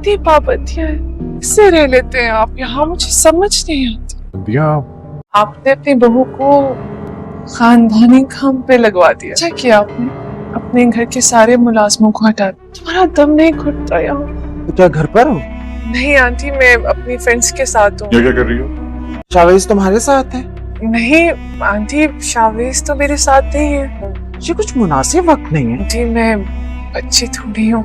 कितनी पाबंदियां हैं, इससे रह लेते हैं आप यहाँ, मुझे समझ नहीं आती। दिया आपने अपनी बहू को खानदानी काम पे लगवा दिया। अच्छा किया आपने, अपने घर के सारे मुलाजमों को हटा दिया। तुम्हारा दम नहीं घुटता यहाँ। तो क्या घर पर हो? नहीं आंटी, मैं अपनी फ्रेंड्स के साथ हूँ। ये क्या कर रही हो? शावेज तुम्हारे साथ है? नहीं आंटी, शावेज तो मेरे साथ नहीं है। ये कुछ मुनासिब वक्त नहीं है। आंटी मैं बच्ची थोड़ी हूँ।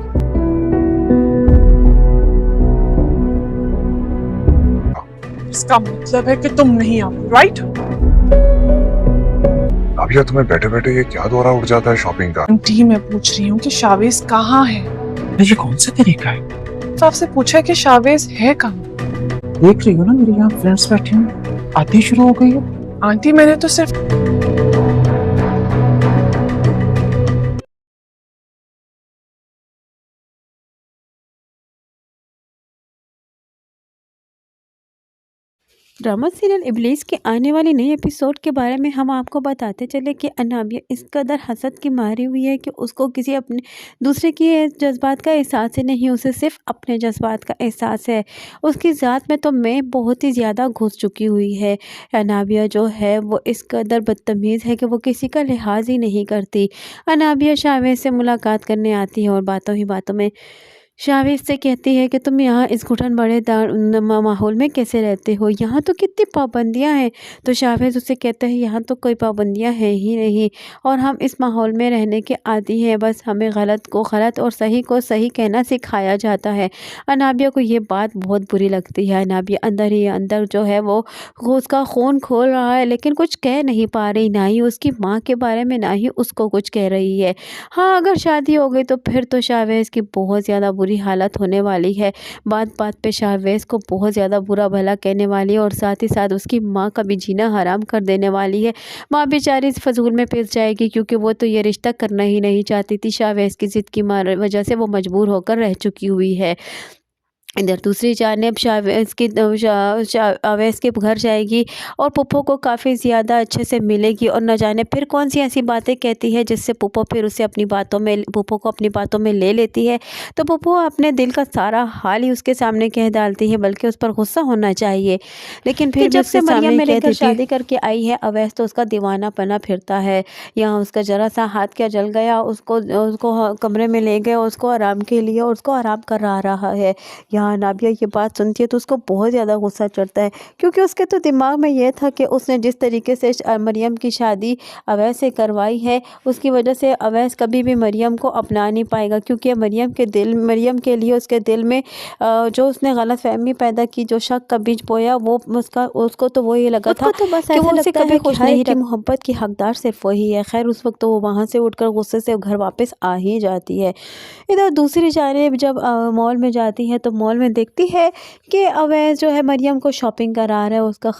इसका मतलब है कि तुम नहीं आओ, राइट? अब यह तुम्हें बैठे बैठे ये क्या दौरा उठ जाता है शॉपिंग का? आंटी मैं पूछ रही हूँ कि शावेज कहाँ है? ये कौन सा तरीका है? तो आपसे पूछा कि शावेज है कहाँ? देख रही हो ना, मेरे यहाँ फ्रेंड्स बैठे हैं, आती शुरू हो गई है। आंटी मैंने तो सिर्फ ड्रामा सीरियल इब्लीस के आने वाले नए एपिसोड के बारे में हम आपको बताते चले कि अनाबिया इस कदर हसद की मारी हुई है कि उसको किसी अपने दूसरे के जज्बात का एहसास ही नहीं, उसे सिर्फ अपने जज्बात का एहसास है। उसकी ज़ात में तो मैं बहुत ही ज़्यादा घुस चुकी हुई है। अनाबिया जो है वो इस कदर बदतमीज़ है कि वो किसी का लिहाज ही नहीं करती। अनाबिया शावेज से मुलाकात करने आती है और बातों ही बातों में शावेज से कहती है कि तुम यहाँ इस घुटन बड़े माहौल में कैसे रहते हो, यहाँ तो कितनी पाबंदियाँ हैं। तो शावेज उससे कहता है यहाँ तो कोई पाबंदियाँ हैं ही नहीं और हम इस माहौल में रहने के आदी हैं, बस हमें गलत को गलत और सही को सही कहना सिखाया जाता है। अनाबिया को ये बात बहुत बुरी लगती है। अनाबिया अंदर ही अंदर जो है वो उसका खून खोल रहा है लेकिन कुछ कह नहीं पा रही, ना ही उसकी माँ के बारे में ना ही उसको कुछ कह रही है। हाँ, अगर शादी हो गई तो फिर तो शावेज की बहुत ज़्यादा बुरी हालत होने वाली है। बात बात पे शावेज को बहुत ज़्यादा बुरा भला कहने वाली है और साथ ही साथ उसकी माँ का भी जीना हराम कर देने वाली है। माँ बेचारी इस फजूल में पिस जाएगी क्योंकि वो तो ये रिश्ता करना ही नहीं चाहती थी। शावेज की ज़िद की वजह से वो मजबूर होकर रह चुकी हुई है। इधर दूसरी जानिब शावेज के घर जाएगी और पुप्पो को काफ़ी ज़्यादा अच्छे से मिलेगी और न जाने फिर कौन सी ऐसी बातें कहती है जिससे पुप्पो फिर उसे पुप्पो को अपनी बातों में ले लेती है। तो पुप्पो अपने दिल का सारा हाल ही उसके सामने कह डालती है, बल्कि उस पर गुस्सा होना चाहिए। लेकिन फिर जब से मरियम मेरे घर शादी करके आई है अवैस तो उसका दीवाना पना फिरता है। यहाँ उसका ज़रा सा हाथ क्या जल गया, उसको कमरे में ले गए उसको आराम के लिए और उसको आराम करा रहा है। अनाबिया ये बात सुनती है तो उसको बहुत ज़्यादा गुस्सा चढ़ता है क्योंकि उसके तो दिमाग में ये था कि उसने जिस तरीके से मरियम की शादी अवैस से करवाई है उसकी वजह से अवैस कभी भी मरियम को अपना नहीं पाएगा, क्योंकि मरियम के लिए उसके दिल में जो उसने गलत फहमी पैदा की, जो शक का बीज बोया वो उसको तो वही लगा था तो बस कि वो उसे कभी खुश नहीं रखती। मोहब्बत की हकदार सिर्फ वही है। खैर उस वक्त तो वो वहाँ से उठकर गुस्से से घर वापस आ ही जाती है। इधर दूसरी जानिब जब मॉल में जाती है तो मॉल में देखती है कि अवैस जो है मरियम को शॉपिंग करा रहा है, उसका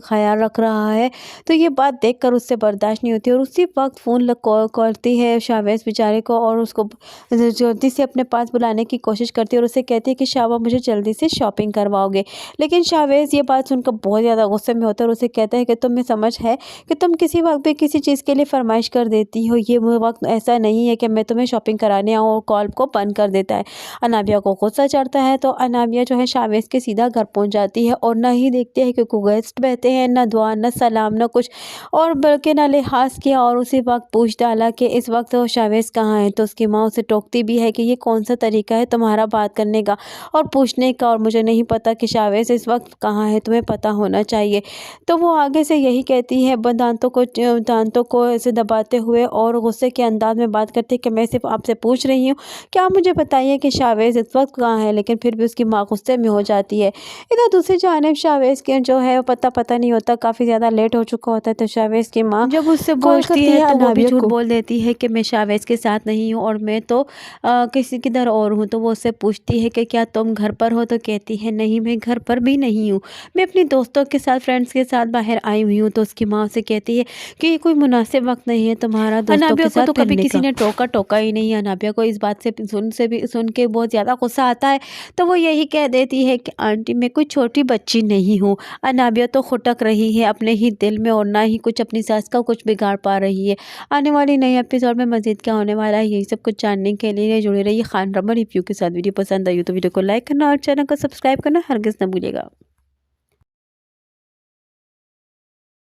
ख्याल रख रहा है। तो ये बात देखकर उससे बर्दाश्त नहीं होती और उसी वक्त फ़ोन करती है शावेज बेचारे को और उसको जल्दी से अपने पास बुलाने की कोशिश करती है और उसे कहती है कि शाबा मुझे जल्दी से शॉपिंग करवाओगे। लेकिन शावेज ये बात सुनकर बहुत ज़्यादा गुस्से में होता है और उसे कहता है कि तुम्हें समझ है कि तुम किसी वक्त भी किसी चीज़ के लिए फरमाइश कर देती हो, ये वक्त ऐसा नहीं है कि मैं तुम्हें शॉपिंग कराने आऊँ और कॉल को बंद कर देता है। अनाबिया को गुस्सा चढ़ता है तो अनाबिया जो है शावेज के सीधा घर पहुंच जाती है और ना ही देखती है कि कोई गेस्ट बैठे हैं, ना दुआ ना सलाम ना कुछ, और बल्कि ना लिहाज किया और उसी वक्त पूछ डाला कि इस वक्त वो शावेज कहाँ है। तो उसकी माँ उसे टोकती भी है कि ये कौन सा तरीका है तुम्हारा बात करने का और पूछने का, और मुझे नहीं पता कि शावेज इस वक्त कहाँ है, तुम्हें पता होना चाहिए। तो वो आगे से यही कहती है दांतों को ऐसे दबाते हुए और गुस्से के अंदाज में बात करती है कि मैं सिर्फ आपसे पूछ रही हूँ, क्या मुझे बताइए कि शावेज इस वक्त कहाँ है। लेकिन फिर भी उसकी माँ गुस्से में हो जाती है। इधर दूसरी जानिब शावेज के जो है पता नहीं होता, काफ़ी ज़्यादा लेट हो चुका होता है। तो शावेज की माँ जब उससे पूछती है तो वो भी झूठ बोल देती है कि मैं शावेज के साथ नहीं हूँ और मैं तो किसी किधर और हूँ। तो वो उससे पूछती है कि क्या तुम घर पर हो, तो कहती है नहीं मैं घर पर भी नहीं हूँ, मैं अपनी दोस्तों के साथ फ्रेंड्स के साथ बाहर आई हुई हूँ। तो उसकी माँ उसे कहती है कि ये कोई मुनासिब वक्त नहीं है तुम्हारा दोस्तों के साथ। तो कभी किसी ने टोका ही नहीं। अनाबिया को इस बात से सुन के बहुत ज़्यादा गुस्सा आता है। तो वो यही कह देती है कि आंटी मैं कोई छोटी बच्ची नहीं हूँ। अनाबिया तो खुटक रही है अपने ही दिल में और ना ही कुछ अपनी सास का कुछ बिगाड़ पा रही है। आने वाली नई एपिसोड में मज़ीद क्या होने वाला है यही सब कुछ जानने के लिए जुड़े रहिए खान ड्रामा रिव्यू के साथ। वीडियो पसंद आई हो तो वीडियो को लाइक करना और चैनल को सब्सक्राइब करना हरगिज़ ना भूलिएगा।